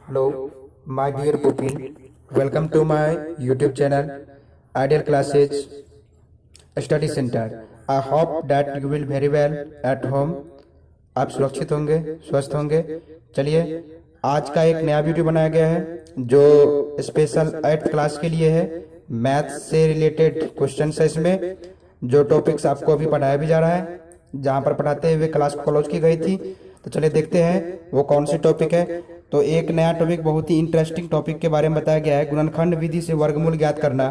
Hello, my dear pupil. Welcome to my YouTube channel, Ideal Classes Study Center. I hope that you will very well at home. आप सुरक्षित होंगे, स्वस्थ होंगे। चलिए, आज का एक नया वीडियो बनाया गया है जो स्पेशल 8th क्लास के लिए है। मैथ्स से रिलेटेड क्वेश्चन है इसमें, जो टॉपिक्स आपको अभी पढ़ाया भी जा रहा है, जहाँ पर पढ़ाते हुए क्लास क्लोज की गई थी। तो चलिए देखते हैं वो कौन सी टॉपिक है। तो एक नया टॉपिक, बहुत ही इंटरेस्टिंग टॉपिक के बारे में बताया गया है, गुणनखंड विधि से वर्गमूल ज्ञात करना।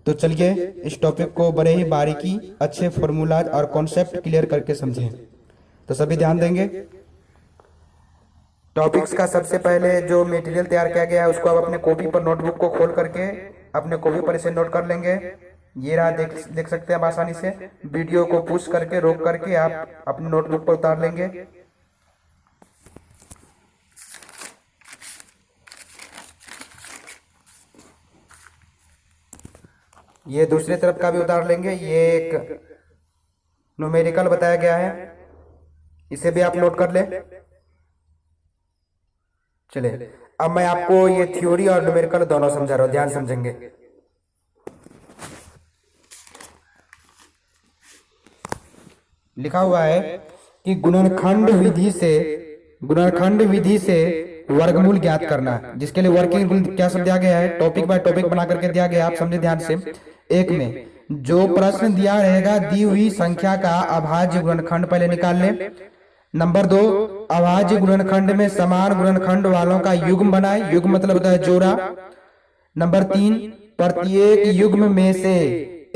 तो चलिए इस टॉपिक को बड़े ही बारीकी, अच्छे फॉर्मूलाज और कॉन्सेप्ट क्लियर करके समझें। तो सभी ध्यान देंगे। टॉपिक्स का सबसे पहले जो मटेरियल तैयार किया गया है उसको आप अपने कॉपी पर, नोटबुक को खोल करके अपने कॉपी पर इसे नोट कर लेंगे। ये रहा, देख सकते हैं आप आसानी से। वीडियो को पुश करके, रोक करके आप अपने नोटबुक पर उतार लेंगे। ये दूसरी तरफ का भी उतार लेंगे। ये एक न्यूमेरिकल बताया गया है, इसे भी आप नोट कर लें। चलिए अब मैं आपको ये थ्योरी और न्यूमेरिकल दोनों समझा रहा हूं, ध्यान समझेंगे। लिखा हुआ है कि गुणनखंड विधि से वर्गमूल ज्ञात करना, जिसके लिए वर्किंग रूल क्या सब दिया गया है, टॉपिक बाय टॉपिक बना करके दिया गया है। आप समझे ध्यान से। एक में जो प्रश्न दिया रहेगा, दी हुई संख्या का अभाज्य गुणनखंड पहले निकाल लें। नंबर 2, अभाज्य गुणनखंड में समान गुणनखंड वालों का युग्म बनाए। युग्म मतलब होता है जोड़ा। नंबर 3, प्रत्येक युग्म में से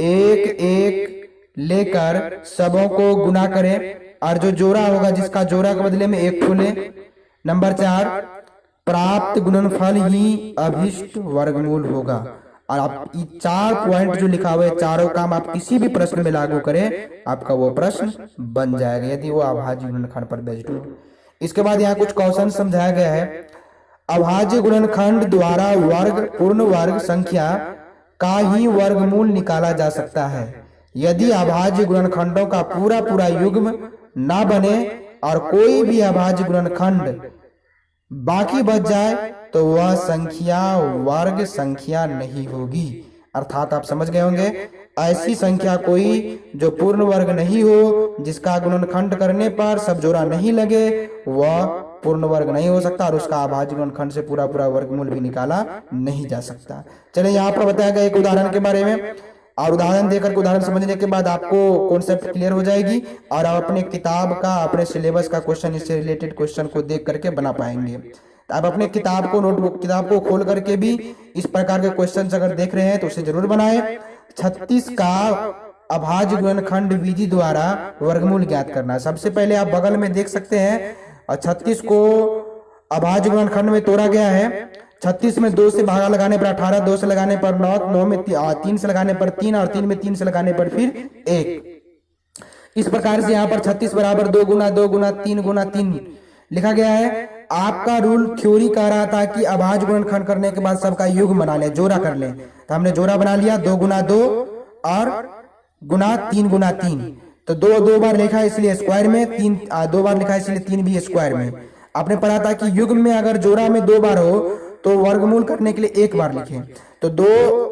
एक एक लेकर सबों को गुना करें, और जो जोड़ा होगा, जिसका जोड़ा के बदले में एक को लें। नंबर 4, प्राप्त गुणनफल ही अभिष्ट वर्गमूल होगा। और आप ये 4 पॉइंट जो लिखा हुआ है, चारों काम आप किसी भी प्रश्न में लागू करें, आपका वो प्रश्न बन जाएगा, यदि वो अभाज्य गुणनखंड पर बेस्ड हो। इसके बाद यहाँ कुछ क्वेश्चन समझाया गया है। अभाज्य गुणनखंड द्वारा वर्ग पूर्ण वर्ग संख्या का ही वर्गमूल निकाला जा सकता है। यदि अभाज्य गुणनखंडों का पूरा पूरा युग्म ना बने और कोई भी अभाज्य गुणनखंड बाकी बच जाए तो वह संख्या वर्ग संख्या नहीं होगी। अर्थात आप समझ गए होंगे, ऐसी संख्या कोई जो पूर्ण वर्ग नहीं हो, जिसका गुणनखंड करने पर सब जोड़ा नहीं लगे, वह पूर्ण वर्ग नहीं हो सकता और उसका अभाज्य गुणनखंड से पूरा पूरा वर्गमूल भी निकाला नहीं जा सकता। चलिए यहाँ पर बताया गया एक उदाहरण के बारे में, और उदाहरण देकर उदाहरण समझने के बाद आपको कॉन्सेप्ट क्लियर हो जाएगी और आप अपने किताब का, अपने सिलेबस का क्वेश्चन, इससे रिलेटेड क्वेश्चन को देख करके बना पाएंगे। आप अपने किताब को, नोटबुक किताब को खोल करके भी इस प्रकार के क्वेश्चन अगर देख रहे हैं तो उसे जरूर बनाएं। 36 का अभाज्य गुणनखंड विधि द्वारा वर्गमूल ज्ञात करना। सबसे पहले आप बगल में देख सकते हैं, और 36 को अभाज्य गुणनखंड में तोड़ा गया है। 36 में 2 से भागा लगाने पर 18, 2 से लगाने पर 9, 9 में 3 से लगाने पर 3, और 3 में 3 से लगाने पर फिर 1। इस प्रकार से यहाँ पर 36 बराबर 2 गुना 2 गुना 3 गुना 3 लिखा गया है। आपका रूल थ्योरी कह रहा था कि अभाज्य गुणनखंड करने के बाद सबका युग्म बना ले, जोड़ा कर ले। तो हमने जोड़ा बना लिया, 2 गुना 2 और गुना 3 गुना 3। तो 2 2 बार लिखा है इसलिए स्क्वायर में, 3 2 बार लिखा है इसलिए 3 भी स्क्वायर में। आपने पढ़ा था कि युग्म में अगर जोड़ा में 2 बार हो तो वर्गमूल करने के लिए 1 बार लिखें। तो 2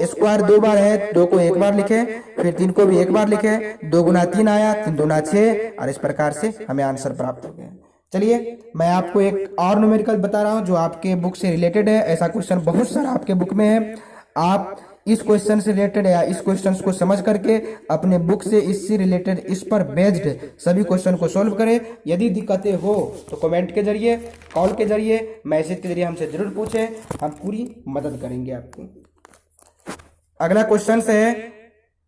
स्क्वायर 2 बार है, 2 को 1 बार लिखें, फिर 3 को भी 1 बार लिखें। 2 गुना 3 आया, 3 दूना 6, और इस प्रकार से हमें आंसर प्राप्त हो गया। चलिए मैं आपको एक और न्यूमेरिकल बता रहा हूं जो आपके बुक से रिलेटेड है। ऐसा क्वेश्चन बहुत सारा आपके बुक में है। आप इस क्वेश्चन से रिलेटेड या इस क्वेश्चन को समझ करके अपने बुक से इससे रिलेटेड, इस पर बेस्ड सभी क्वेश्चन को सॉल्व करें। यदि दिक्कतें हो तो कमेंट के जरिए, कॉल के जरिए, मैसेज के जरिए हमसे जरूर पूछें, हम पूरी मदद करेंगे आपको। अगला क्वेश्चन है,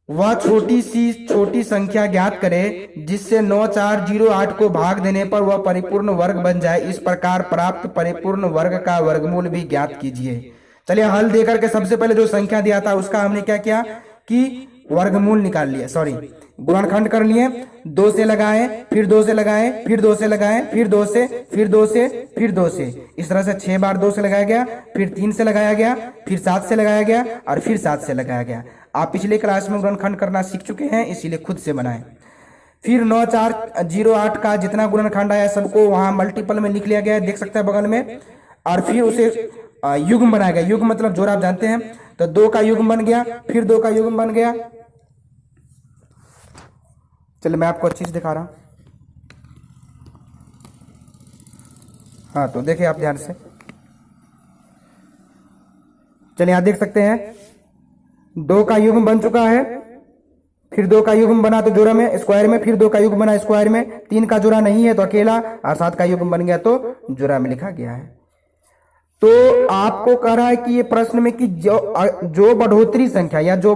वह छोटी संख्या ज्ञात करें जिससे 9408 को भाग देने पर वह परिपूर्ण वर्ग बन जाए। इस प्रकार प्राप्त परिपूर्ण वर्ग का वर्गमूल भी ज्ञात कीजिए। चलिए हल देकर के सबसे पहले जो संख्या दिया था उसका हमने क्या किया कि वर्गमूल निकाल लिया, सॉरी गुणनखंड कर लिए। 2 से लगाए, फिर 2 से लगाए, फिर 2 से लगाए, फिर 2 से, फिर 2 से, फिर 2 से, इस तरह से 6 बार 2 से लगाया गया, फिर 3 से लगाया गया, फिर 7 से लगाया गया, और फिर 7 से लगाया गया। आप पिछले क्लास में गुणनखंड करना सीख चुके हैं, इसीलिए खुद से बनाएं। फिर 9408 का जितना गुणनखंड आया सबको वहां मल्टीपल में लिख लिया गया है, देख सकते हैं बगल में। और फिर उसे युग्म बनाएगा। युग्म मतलब जोड़ आप जानते हैं, तो 2 का युग्म बन गया, फिर 2 का युग्म बन गया। चलिए मैं आपको अच्छी से दिखा रहा हूं। हाँ तो देखिए आप ध्यान से, चलिए यहां देख सकते हैं 2 का युग्म बन चुका है, फिर 2 का युग्म बना तो जोड़ा में स्क्वायर में, फिर 2 का युग्म बना स्क्वायर में, 3 का जोड़ा नहीं है तो अकेला, और 7 का युग्म बन गया तो जोड़ा में लिखा गया है। तो आपको कह रहा है कि ये प्रश्न में कि जो बढ़ोतरी संख्या या जो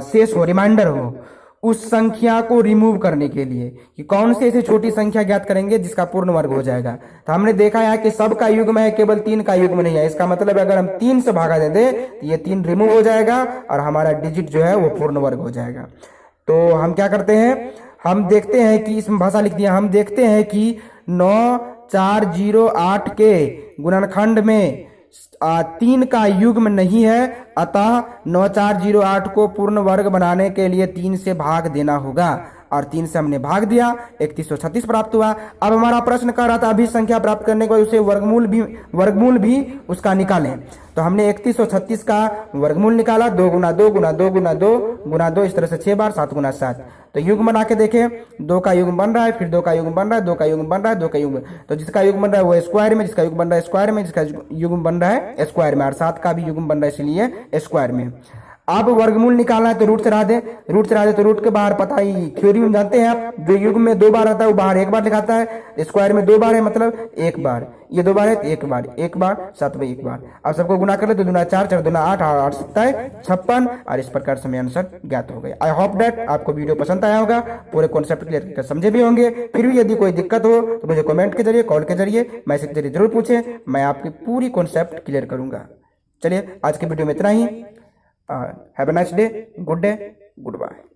शेष हो, रिमाइंडर हो, उस संख्या को रिमूव करने के लिए कि कौन सी ऐसी छोटी संख्या ज्ञात करेंगे जिसका पूर्ण वर्ग हो जाएगा। तो हमने देखा है कि सबका युग्म है, केवल 3 का युग्म नहीं है। इसका मतलब अगर हम 3 से भागा दे दे तो ये 3 रिमूव हो जाएगा और हमारा डिजिट जो है वो पूर्ण वर्ग हो जाएगा। तो हम क्या करते हैं, हम देखते हैं कि इसमें भाषा लिख दिया, हम देखते हैं कि 9408 के गुणनखंड में 3 का युग्म नहीं है, अतः 9408 को पूर्ण वर्ग बनाने के लिए 3 से भाग देना होगा, और 3 से हमने भाग दिया, 3136 प्राप्त हुआ। अब हमारा प्रश्न कह रहा था अभी संख्या प्राप्त करने के बाद उसे वर्गमूल भी उसका निकालें। तो हमने 3136 का वर्गमूल निकाला, 2 गुना 2 गुना 2 गुना 2 गुना 2, इस तरह से 6 बार, 7 गुना 7। तो युग्म बना के देखें, 2 का युग्म बन रहा है, फिर 2 का युग्म बन रहा है, 2 का युग्म बन रहा है, 2 का युग्म, तो जिसका युग्म बन रहा है वो स्क्वायर में, जिसका युग्म बन रहा है स्क्वायर में, जिसका युग्म बन रहा है स्क्वायर में, और 7 का भी युग्म बन रहा है इसलिए स्क्वायर में। अब वर्गमूल निकालना है तो रूट चढ़ा दे, तो रूट के बाहर पता ही थ्योरी में जानते हैं आप, जो युग्म में 2 बार आता है वो बाहर 1 बार लिखाता है, स्क्वायर में 2 बार है मतलब 1 बार, ये 2 बार है तो 1 बार, 1 बार 7 में 1 बार। अब सबको गुना कर ले तो 2 दूना 4, 4 दूना 8, 8 7 56, और इस प्रकार से आंसर ज्ञात हो गया। आई होप दैट आपको वीडियो पसंद आया होगा, पूरे कॉन्सेप्ट क्लियर कर समझे भी होंगे। फिर भी यदि कोई दिक्कत हो तो मुझे कमेंट के जरिए, कॉल के जरिए, मैसेज के जरिए जरूर पूछें, मैं आपकी पूरी कॉन्सेप्ट क्लियर करूंगा। चलिए आज की वीडियो में इतना ही। Have a nice day, good day, goodbye.